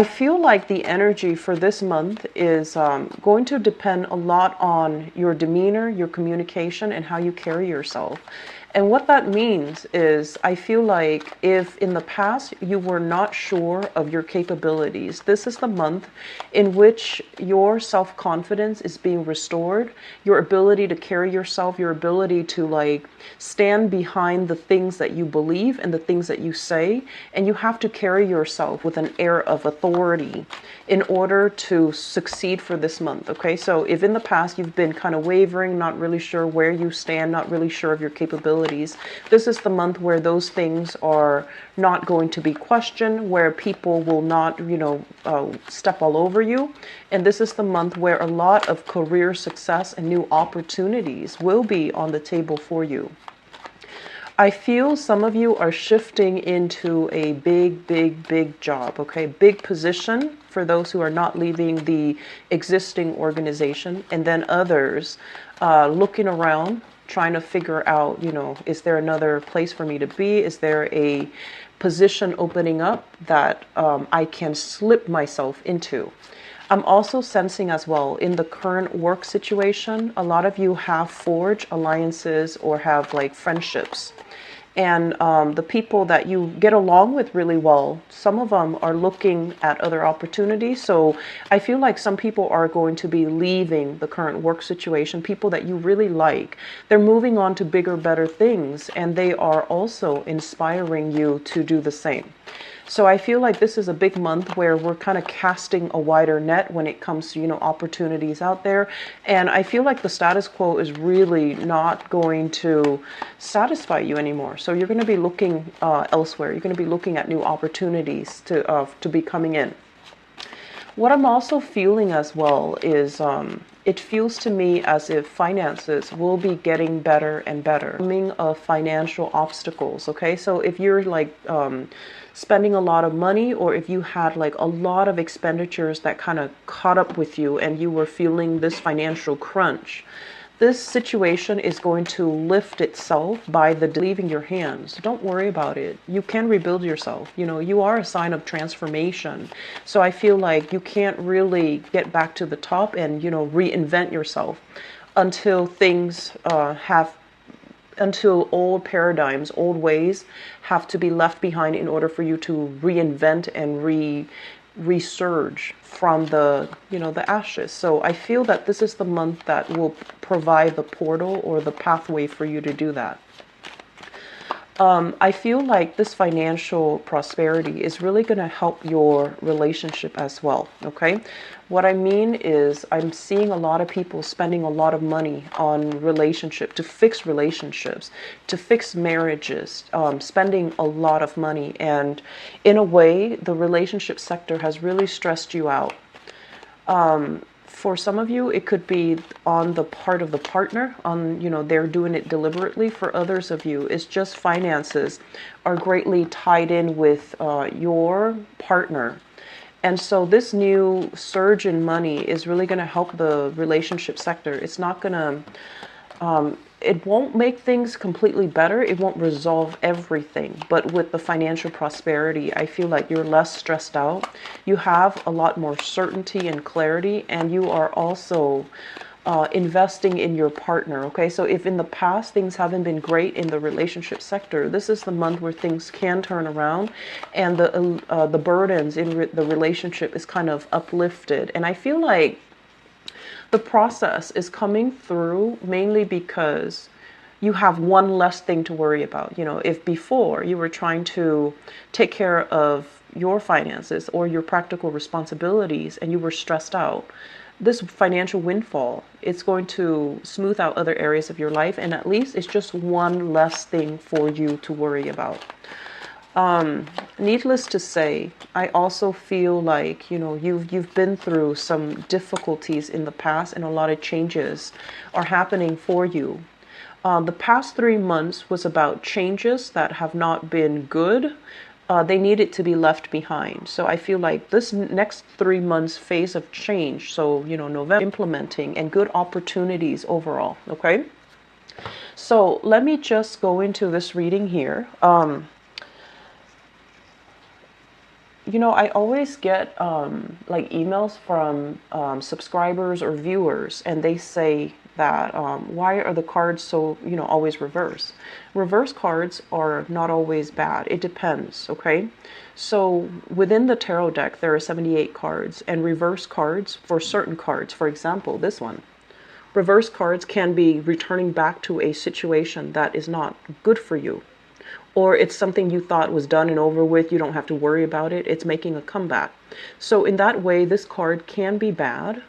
I feel like the energy for this month is going to depend a lot on your demeanor, your communication, and how you carry yourself. And what that means is I feel like if in the past you were not sure of your capabilities, this is the month in which your self-confidence is being restored, your ability to carry yourself, your ability to like stand behind the things that you believe and the things that you say, and you have to carry yourself with an air of authority in order to succeed for this month. Okay, so if in the past you've been kind of wavering, not really sure where you stand, not really sure of your capabilities, this is the month where those things are not going to be questioned, where people will not, step all over you. And this is the month where a lot of career success and new opportunities will be on the table for you. I feel some of you are shifting into a big job, okay? Big position for those who are not leaving the existing organization. And then others looking around, trying to figure out, is there another place for me to be? Is there a position opening up that I can slip myself into? I'm also sensing as well in the current work situation, a lot of you have forged alliances or have like friendships. And the people that you get along with really well, some of them are looking at other opportunities. So I feel like some people are going to be leaving the current work situation, people that you really like. They're moving on to bigger, better things, and they are also inspiring you to do the same. So I feel like this is a big month where we're kind of casting a wider net when it comes to, opportunities out there. And I feel like the status quo is really not going to satisfy you anymore. So you're going to be looking elsewhere. You're going to be looking at new opportunities to be coming in. What I'm also feeling as well is it feels to me as if finances will be getting better and better. Coming of financial obstacles, okay? So if you're like spending a lot of money, or if you had like a lot of expenditures that kind of caught up with you and you were feeling this financial crunch, this situation is going to lift itself by the leaving your hands. Don't worry about it. You can rebuild yourself. You are a sign of transformation. So I feel like you can't really get back to the top and, reinvent yourself until things until old paradigms, old ways have to be left behind in order for you to reinvent and resurge from the ashes. So I feel that this is the month that will provide the portal or the pathway for you to do that. I feel like this financial prosperity is really going to help your relationship as well, okay? What I mean is I'm seeing a lot of people spending a lot of money on to fix relationships, to fix marriages, spending a lot of money. And in a way, the relationship sector has really stressed you out. For some of you, it could be on the part of the partner, they're doing it deliberately. For others of you, it's just finances are greatly tied in with your partner. And so this new surge in money is really going to help the relationship sector. It's not going to, it won't make things completely better. It won't resolve everything. But with the financial prosperity, I feel like you're less stressed out. You have a lot more certainty and clarity, and you are also investing in your partner. Okay, so if in the past things haven't been great in the relationship sector, this is the month where things can turn around, and the burdens in the relationship is kind of uplifted. And I feel like the process is coming through mainly because you have one less thing to worry about. If before you were trying to take care of your finances or your practical responsibilities and you were stressed out, this financial windfall, it's going to smooth out other areas of your life, and at least it's just one less thing for you to worry about. Needless to say, I also feel like, you've been through some difficulties in the past, and a lot of changes are happening for you. The past 3 months was about changes that have not been good. They needed to be left behind. So I feel like this next 3 months phase of change, so, November, implementing and good opportunities overall, okay? So let me just go into this reading here. I always get like emails from subscribers or viewers, and they say that why are the cards so, always reverse? Reverse cards are not always bad. It depends, okay? So within the tarot deck, there are 78 cards, and reverse cards for certain cards, for example, this one. Reverse cards can be returning back to a situation that is not good for you, or it's something you thought was done and over with. You don't have to worry about it. It's making a comeback. So in that way, this card can be bad.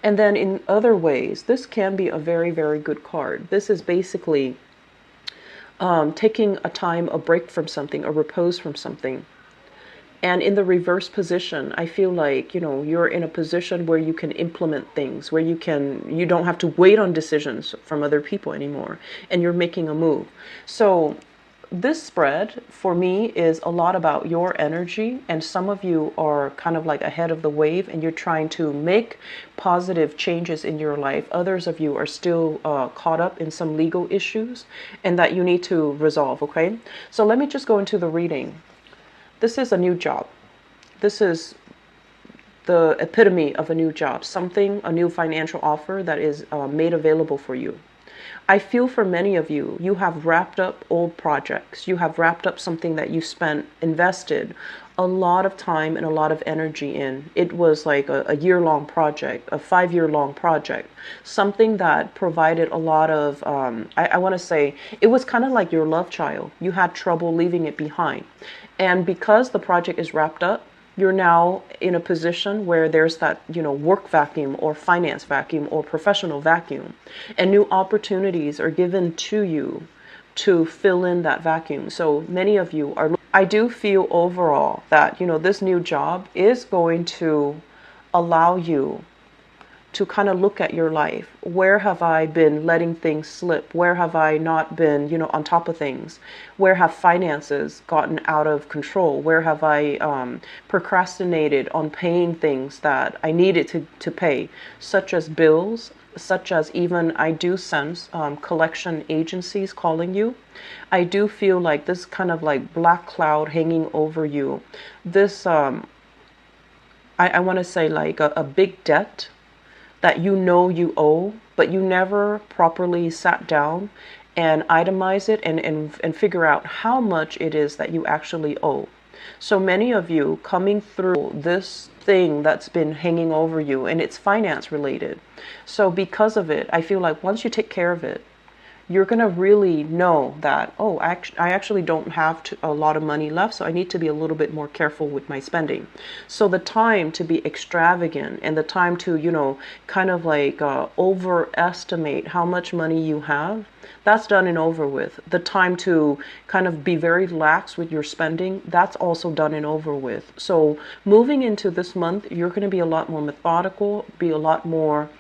And then in other ways, this can be a very, very good card. This is basically taking a break from something, a repose from something. And in the reverse position, I feel like, you're in a position where you can implement things, where you don't have to wait on decisions from other people anymore, and you're making a move. So this spread for me is a lot about your energy, and some of you are kind of like ahead of the wave and you're trying to make positive changes in your life. Others of you are still caught up in some legal issues and that you need to resolve, okay? So let me just go into the reading. This is a new job. This is the epitome of a new job, a new financial offer that is made available for you. I feel for many of you, you have wrapped up old projects. You have wrapped up something that you invested a lot of time and a lot of energy in. It was like a year-long project, a 5-year-long project, something that provided a lot of, I want to say, it was kind of like your love child. You had trouble leaving it behind. And because the project is wrapped up, you're now in a position where there's that, work vacuum or finance vacuum or professional vacuum, and new opportunities are given to you to fill in that vacuum. So many of you I do feel overall that, this new job is going to allow you to kind of look at your life. Where have I been letting things slip? Where have I not been, on top of things? Where have finances gotten out of control? Where have I procrastinated on paying things that I needed to pay, such as bills, such as even I do sense collection agencies calling you. I do feel like this kind of like black cloud hanging over you. This, I want to say like a big debt that you owe, but you never properly sat down and itemize it and figure out how much it is that you actually owe. So many of you coming through this thing that's been hanging over you, and it's finance related. So because of it, I feel like once you take care of it, you're going to really know that, oh, I actually don't have a lot of money left, so I need to be a little bit more careful with my spending. So the time to be extravagant and the time to, kind of like overestimate how much money you have, that's done and over with. The time to kind of be very lax with your spending, that's also done and over with. So moving into this month, you're going to be a lot more methodical, be a lot more,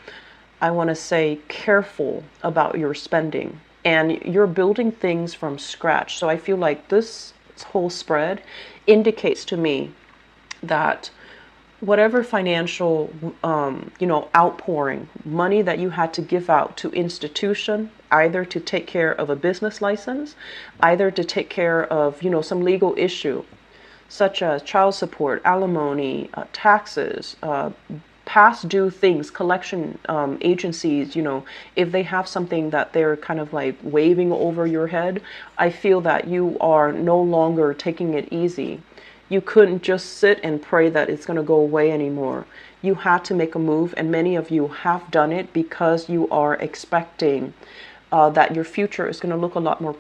I want to say, careful about your spending, and you're building things from scratch. So I feel like this whole spread indicates to me that whatever financial, outpouring, money that you had to give out to institution, either to take care of a business license, either to take care of, some legal issue, such as child support, alimony, taxes, past due things, collection agencies, if they have something that they're kind of like waving over your head, I feel that you are no longer taking it easy. You couldn't just sit and pray that it's going to go away anymore. You had to make a move, and many of you have done it because you are expecting that your future is going to look a lot more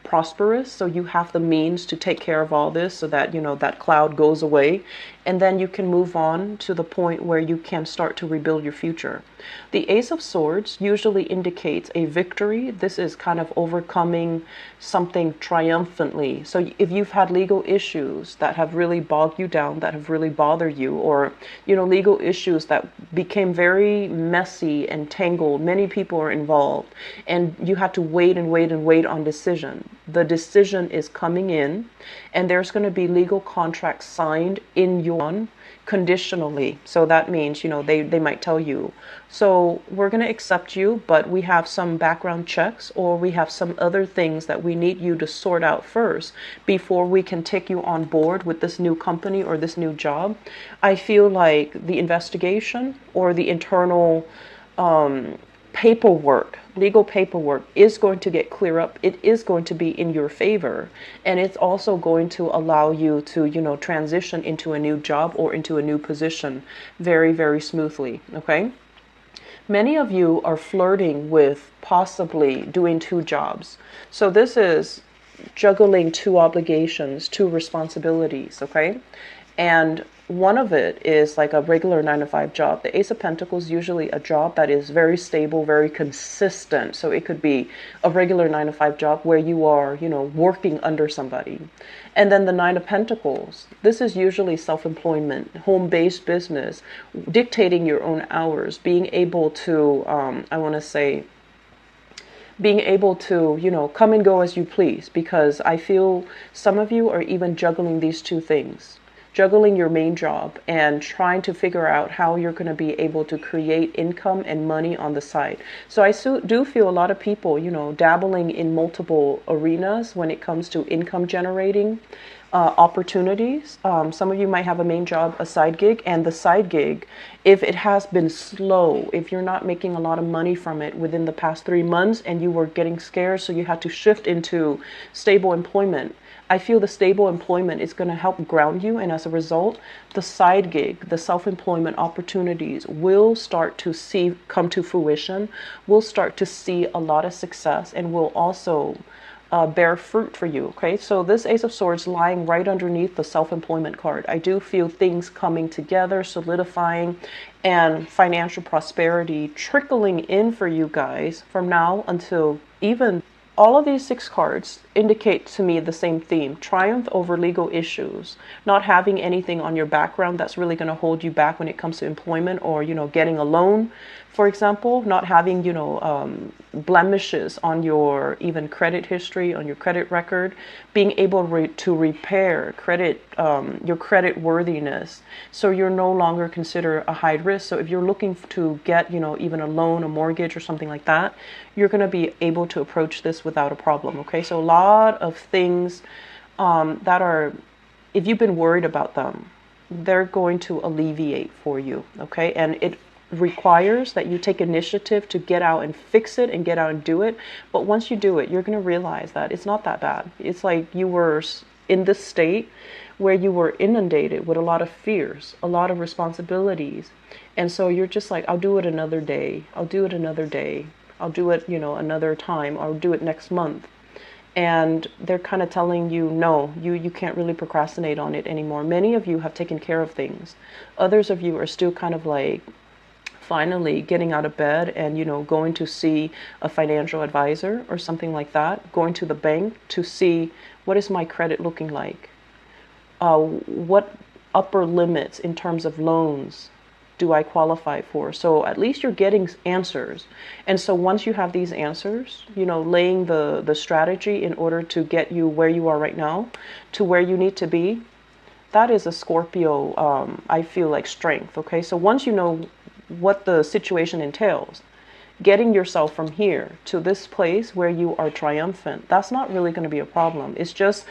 prosperous. So you have the means to take care of all this so that, that cloud goes away, and then you can move on to the point where you can start to rebuild your future. The Ace of Swords usually indicates a victory. This is kind of overcoming something triumphantly. So if you've had legal issues that have really bogged you down, that have really bothered you, or, legal issues that became very messy and tangled, many people are involved, and you had to wait and wait and wait on decision. The decision is coming in, and there's going to be legal contracts signed in your conditionally. So that means, they might tell you, so we're going to accept you, but we have some background checks, or we have some other things that we need you to sort out first before we can take you on board with this new company or this new job. I feel like the investigation or the internal paperwork, legal paperwork, is going to get clear up. It is going to be in your favor, and it's also going to allow you to, transition into a new job or into a new position very, very smoothly. Okay. Many of you are flirting with possibly doing two jobs. So this is juggling two obligations, two responsibilities, okay? And one of it is like a regular 9 to 5 job. The Ace of Pentacles is usually a job that is very stable, very consistent. So it could be a regular 9 to 5 job where you are, working under somebody. And then the 9 of Pentacles, this is usually self-employment, home-based business, dictating your own hours, being able to, being able to, come and go as you please, because I feel some of you are even juggling these two things. Juggling your main job and trying to figure out how you're going to be able to create income and money on the side. So I do feel a lot of people, dabbling in multiple arenas when it comes to income generating opportunities. Some of you might have a main job, a side gig, and the side gig, if it has been slow, if you're not making a lot of money from it within the past 3 months and you were getting scared, so you had to shift into stable employment, I feel the stable employment is going to help ground you, and as a result, the side gig, the self-employment opportunities will start to come to fruition. We'll start to see a lot of success, and will also bear fruit for you. Okay, so this Ace of Swords lying right underneath the self-employment card. I do feel things coming together, solidifying, and financial prosperity trickling in for you guys from now until even. All of these 6 cards indicate to me the same theme: triumph over legal issues, not having anything on your background that's really going to hold you back when it comes to employment, or, getting a loan, for example, not having, blemishes on your even credit history, on your credit record, being able to repair credit, your credit worthiness. So you're no longer considered a high risk. So if you're looking to get, even a loan, a mortgage, or something like that, you're going to be able to approach this without a problem. Okay, so a lot of things that are, if you've been worried about them, they're going to alleviate for you. Okay, and it requires that you take initiative to get out and fix it and get out and do it. But once you do it, you're going to realize that it's not that bad. It's like you were in this state where you were inundated with a lot of fears, a lot of responsibilities. And so you're just like, I'll do it another day. I'll do it another day. I'll do it, another time. I'll do it next month. And they're kind of telling you, no, you can't really procrastinate on it anymore. Many of you have taken care of things. Others of you are still kind of like finally getting out of bed and, going to see a financial advisor or something like that, going to the bank to see, what is my credit looking like? What upper limits in terms of loans do I qualify for? So at least you're getting answers. And so once you have these answers, laying the strategy in order to get you where you are right now to where you need to be, that is a Scorpio, I feel like, strength. Okay, so once you know what the situation entails, getting yourself from here to this place where you are triumphant, that's not really going to be a problem. It's just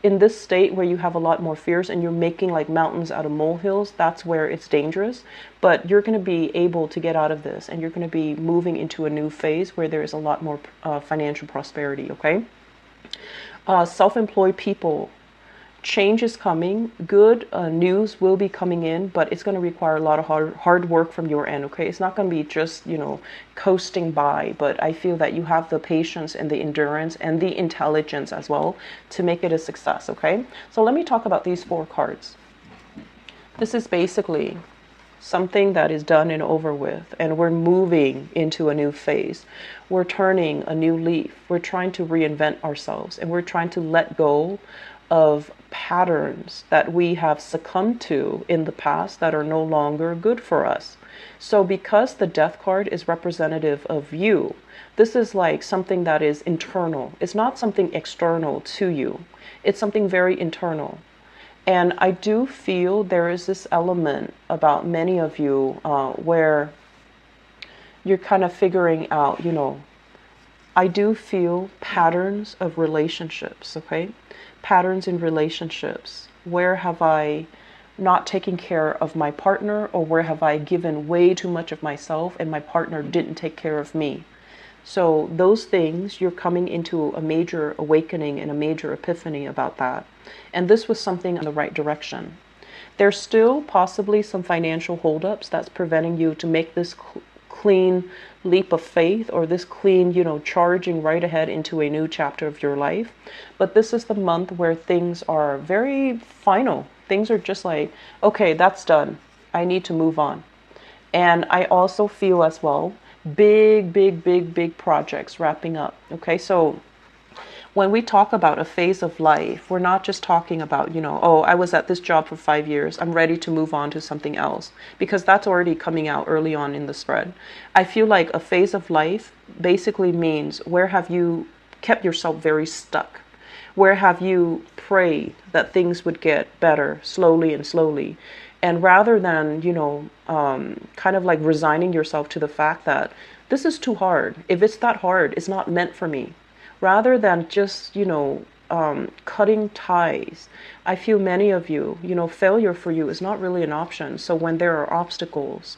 in this state where you have a lot more fears and you're making like mountains out of molehills, that's where it's dangerous. But you're going to be able to get out of this, and you're going to be moving into a new phase where there is a lot more financial prosperity. Okay, self-employed people, change is coming. Good news will be coming in, but it's going to require a lot of hard work from your end. Okay, it's not going to be just, coasting by, but I feel that you have the patience and the endurance and the intelligence as well to make it a success. Okay, so let me talk about these 4 cards. This is basically something that is done and over with, and we're moving into a new phase. We're turning a new leaf. We're trying to reinvent ourselves, and we're trying to let go of patterns that we have succumbed to in the past that are no longer good for us. So because the Death card is representative of you, this is like something that is internal. It's not something external to you. It's something very internal. And I do feel there is this element about many of you where you're kind of figuring out, I do feel patterns of relationships, okay? Patterns in relationships. Where have I not taken care of my partner, or where have I given way too much of myself and my partner didn't take care of me? So those things, you're coming into a major awakening and a major epiphany about that. And this was something in the right direction. There's still possibly some financial holdups that's preventing you to make this clean leap of faith, or this clean, charging right ahead into a new chapter of your life. But this is the month where things are very final. Things are just like, okay, that's done. I need to move on. And I also feel as well, big projects wrapping up. Okay, so when we talk about a phase of life, we're not just talking about, oh, I was at this job for 5 years, I'm ready to move on to something else, because that's already coming out early on in the spread. I feel like a phase of life basically means, where have you kept yourself very stuck? Where have you prayed that things would get better slowly and slowly? And rather than, kind of like resigning yourself to the fact that this is too hard. If it's that hard, it's not meant for me. Rather than just, cutting ties, I feel many of you, failure for you is not really an option. So when there are obstacles,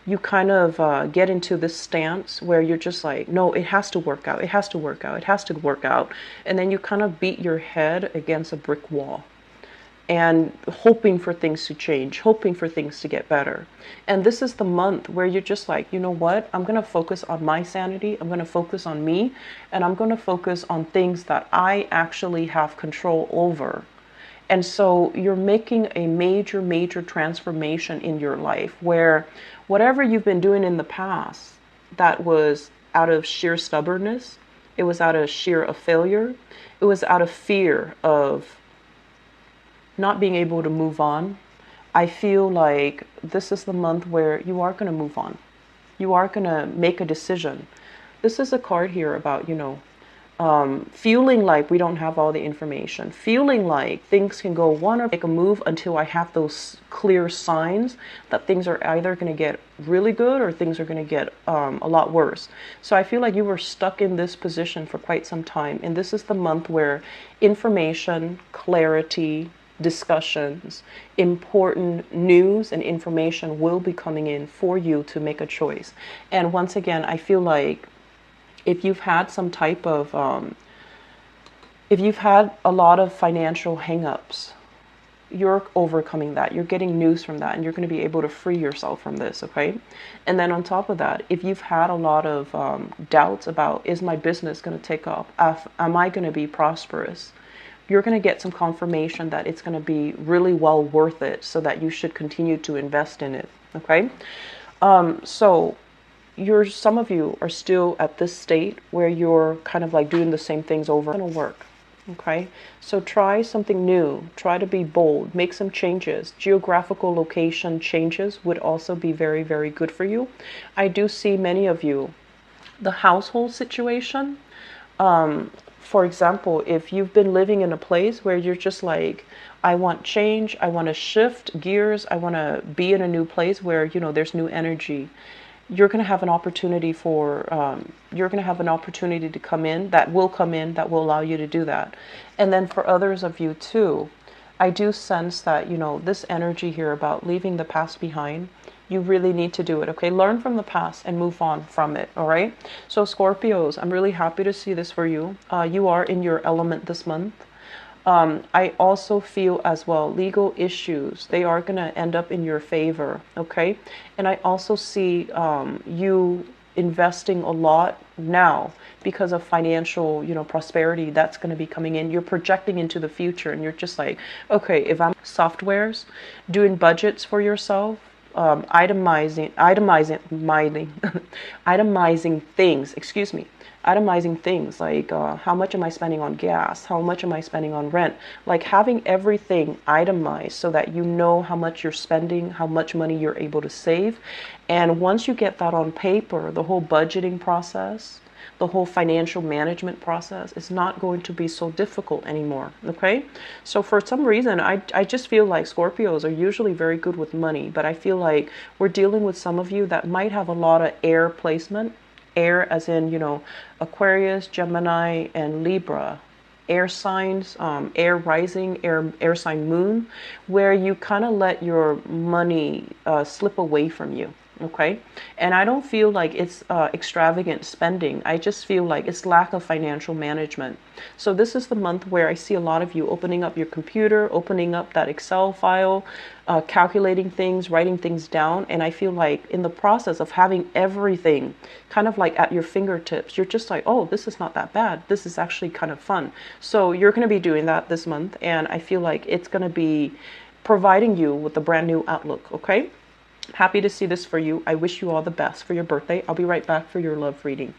you kind of get into this stance where you're just like, no, it has to work out. It has to work out. It has to work out. And then you kind of beat your head against a brick wall, and hoping for things to change, hoping for things to get better. And this is the month where you're just like, you know what? I'm going to focus on my sanity. I'm going to focus on me. And I'm going to focus on things that I actually have control over. And so you're making a major transformation in your life, where whatever you've been doing in the past that was out of sheer stubbornness, it was out of sheer of failure, it was out of fear of not being able to move on. I feel like this is the month where you are going to move on. You are going to make a decision. This is a card here about, feeling like we don't have all the information, feeling like things can go one or make a move until I have those clear signs that things are either going to get really good or things are going to get a lot worse. So I feel like you were stuck in this position for quite some time. And this is the month where information, clarity, discussions, important news and information will be coming in for you to make a choice. And once again, I feel like if you've had some type of, if you've had a lot of financial hangups, you're overcoming that. You're getting news from that, and you're going to be able to free yourself from this, okay? And then on top of that, if you've had a lot of doubts about, is my business going to take off? Am I going to be prosperous? You're going to get some confirmation that it's going to be really well worth it, so that you should continue to invest in it, okay? So some of you are still at this state where you're kind of like doing the same things over. It's going to work, okay? So try something new. Try to be bold. Make some changes. Geographical location changes would also be very good for you. I do see many of you, the household situation, for example, if you've been living in a place where you're just like, I want change, I want to shift gears, I want to be in a new place where, there's new energy, you're going to have an opportunity to come in, that will allow you to do that. And then for others of you too, I do sense that, this energy here about leaving the past behind, you really need to do it, okay? Learn from the past and move on from it, all right? So Scorpios, I'm really happy to see this for you. You are in your element this month. I also feel as well, legal issues, they are going to end up in your favor, okay? And I also see you investing a lot now because of financial, prosperity that's going to be coming in. You're projecting into the future, and you're just like, okay, if I'm softwares, doing budgets for yourself, itemizing things like how much am I spending on gas, how much am I spending on rent, like having everything itemized so that you know how much you're spending, how much money you're able to save. And once you get that on paper, the whole budgeting process, the whole financial management process is not going to be so difficult anymore. Okay, so for some reason I just feel like Scorpios are usually very good with money, but I feel like we're dealing with some of you that might have a lot of air placement. Air as in, you know, Aquarius, Gemini, and Libra. Air signs, air rising, air sign moon, where you kind of let your money slip away from you. Okay, and I don't feel like it's extravagant spending. I just feel like it's lack of financial management. So this is the month where I see a lot of you opening up your computer, opening up that Excel file, calculating things, writing things down. And I feel like in the process of having everything kind of like at your fingertips, you're just like, oh, this is not that bad. This is actually kind of fun. So you're going to be doing that this month. And I feel like it's going to be providing you with a brand new outlook. Okay. Happy to see this for you. I wish you all the best for your birthday. I'll be right back for your love reading.